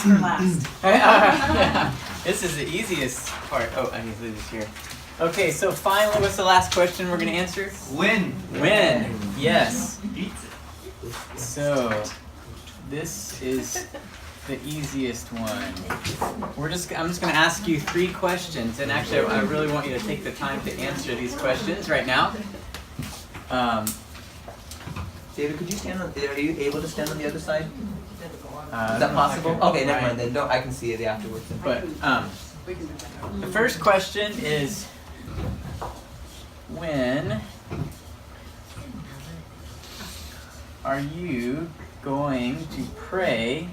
best for last. Yeah. This is the easiest part. Oh, I need to leave this here. Okay, so finally, what's the last question we're going to answer? When? When? Yes. So, this is the easiest one. I'm just going to ask you 3 questions, and actually, I really want you to take the time to answer these questions right now. David, could you stand on? Are you able to stand on the other side? Is that I possible? can- Okay, never mind then. No, I can see it afterwards. But the first question is, when are you going to pray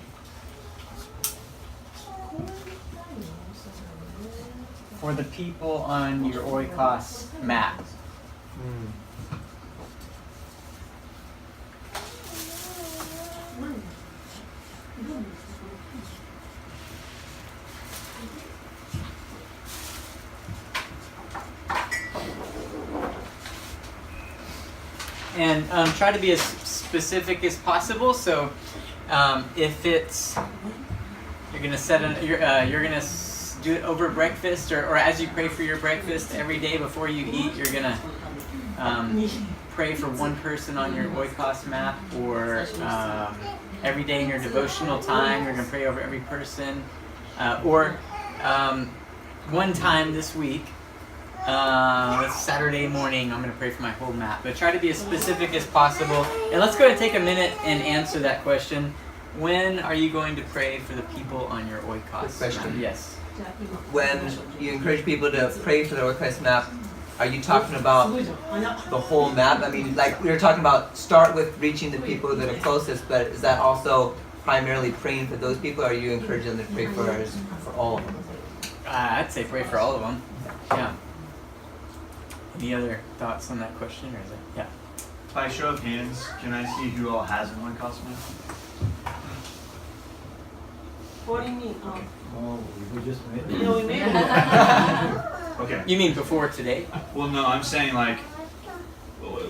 for the people on your oikos map? And try to be as specific as possible. So, if it's you're gonna do it over breakfast, or as you pray for your breakfast every day before you eat, you're gonna pray for one person on your oikos map, or every day in your devotional time, you're gonna pray over every person, or one time this week. It's Saturday morning, I'm going to pray for my whole map. But try to be as specific as possible. And let's go ahead and take a minute and answer that question. When are you going to pray for the people on your oikos Question. map? Yes. When you encourage people to pray for the oikos map, are you talking about the whole map? I mean, like we were talking about, start with reaching the people that are closest, but is that also primarily praying for those people, or are you encouraging them to pray for all of them? I'd say pray for all of them. Yeah. Any other thoughts on that question, or is it? Yeah. By show of hands, can I see who all has one costume? What do you mean? Oh, we just made it. No, we made it. Okay. You mean before today? Well, no, I'm saying like,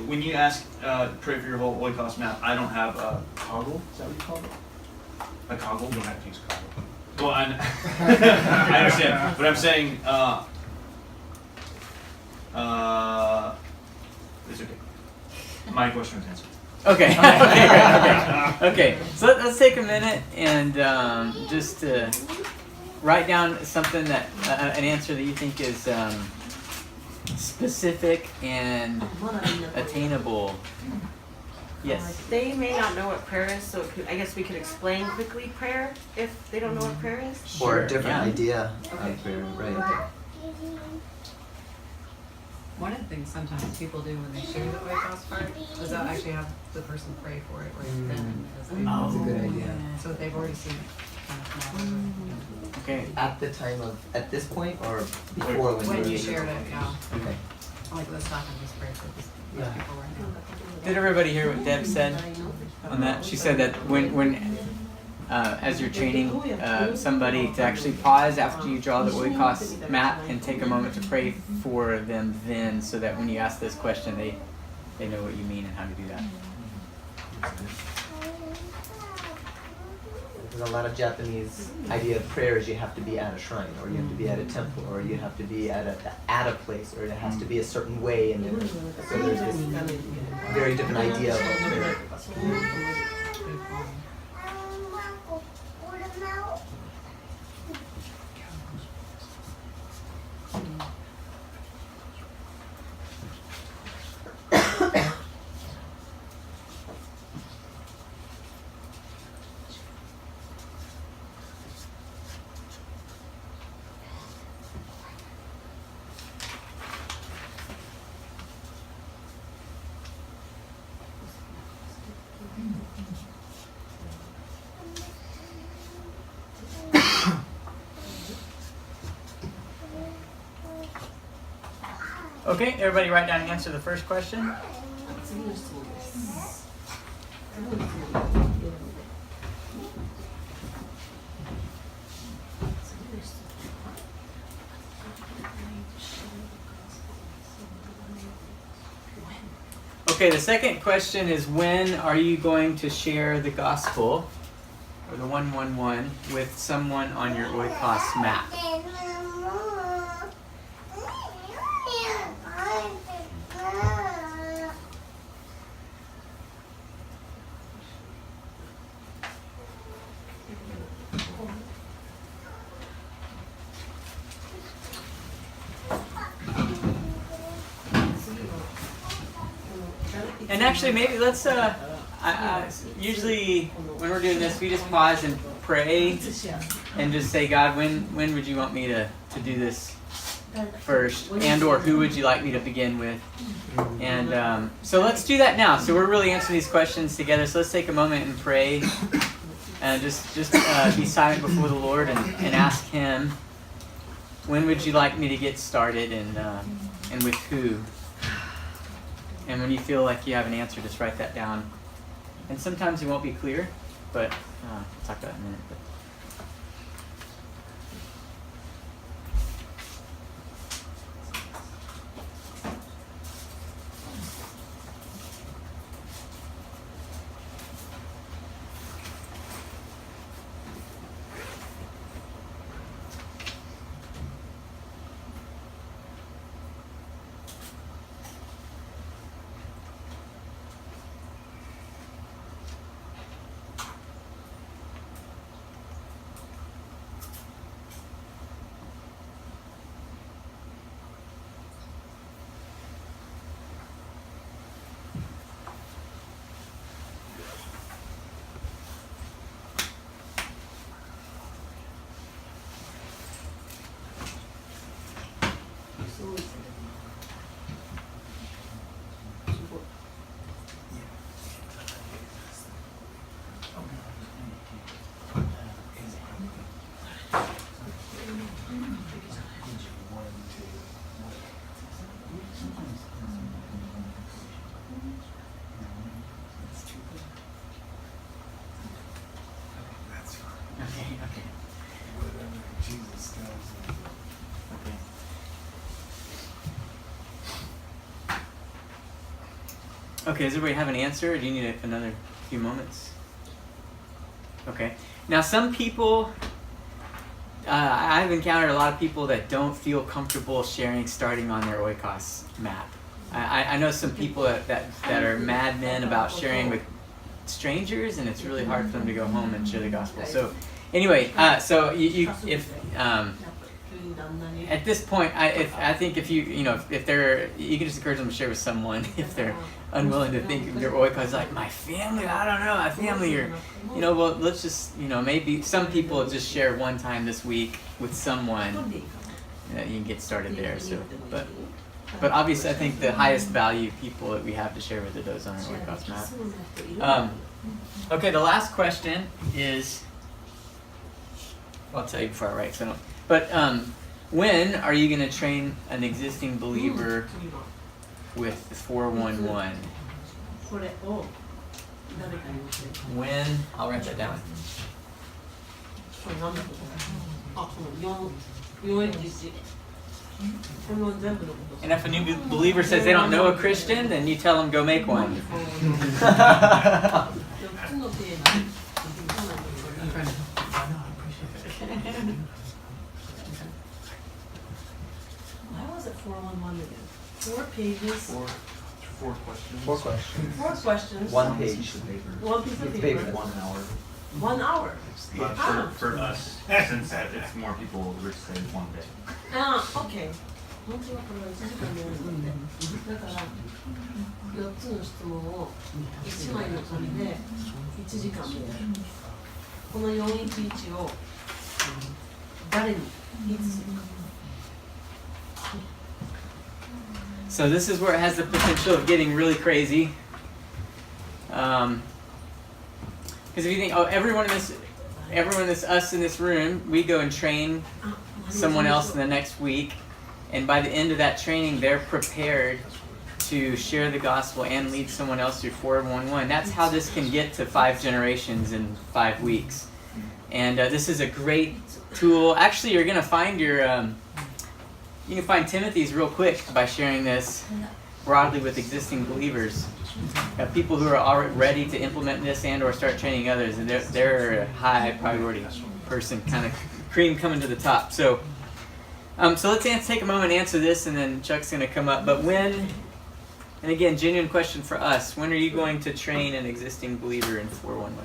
when you ask, pray for your whole oikos map, I don't have a coggle. Is that what you call it? A coggle? You don't have to use coggle. Well, I understand, but I'm saying, it's okay. My question was answered. Okay. Okay, great. Okay. So let's take a minute and just write down something that an answer that you think is specific and attainable. Yes. They may not know what prayer is, so I guess we could explain quickly prayer if they don't know what prayer is. Or Sure, a different yeah. idea Okay. of prayer, right? Okay. One of the things sometimes people do when they share the oikos part is they'll actually have the person pray for it right then. Because they, That's a good idea. So they've already seen it kind of come out. Okay. At this point, or before When you you shared it, yeah. Okay. Like, let's stop and just pray for these people right now. Did everybody hear what Deb said on that? She said that when as you're training somebody to actually pause after you draw the oikos map and take a moment to pray for them then, so that when you ask this question, they know what you mean and how to do that. There's a lot of Japanese idea of prayer is you have to be at a shrine, or you have to be at a temple, or you have to be at a place, or it has to be a certain way, and so there's this very different idea of prayer. Okay, everybody write down and answer the first question. Okay, the second question is, when are you going to share the gospel the 111 with someone on your oikos map. And actually, maybe let's, usually when we're doing this, we just pause and pray and just say, God, when would you want me to do this first? And or who would you like me to begin with? And so let's do that now. So we're really answering these questions together. So let's take a moment and pray. And just be silent before the Lord and ask Him, when would you like me to get started and with who? And when you feel like you have an answer, just write that down. And sometimes it won't be clear, but we'll talk about it in a minute. Okay, does everybody have an answer, or do you need another few moments? Okay. Now, some people, I've encountered a lot of people that don't feel comfortable sharing starting on their oikos map. I know some people that are madmen about sharing with strangers, and it's really hard for them to go home and share the gospel. So, anyway, so if at this point, I think if if they're, you can just encourage them to share with someone if they're unwilling to think of their oikos like my family. I don't know, my family, or well, let's just maybe some people just share one time this week with someone. You can get started there. So, but obviously, I think the highest value people that we have to share with are those on our oikos map. Okay, the last question is. I'll tell you before I write, so I don't. But when are you going to train an existing believer with the 411? When? I'll write that down. And if a new believer says they don't know a Christian, then you tell them go make one. Why was it 411 again? 4 pages. Four questions. 4 questions. 4 questions. 1 page. One piece of Paper. paper. 1 hour. 1 hour. But for us, since it's more people, we're saying 1 day. OK。本当はこれは1時間でやるんだって。だから4つの質問を1枚の紙で1時間でやる。この411を誰にいつするか。So this is where it has the potential of getting really crazy. Because if you think, everyone us in this room, we go and train someone else in the next week, and by the end of that training, they're prepared to share the gospel and lead someone else through 411. That's how this can get to 5 generations in 5 weeks. And this is a great tool. Actually, you're going to find you can find Timothy's real quick by sharing this. broadly with existing believers. People who are already ready to implement this and or start training others, and they're a high priority person, kind of cream coming to the top. So let's take a moment and answer this, and then Chuck's going to come up. But when, and again, genuine question for us, when are you going to train an existing believer in 411?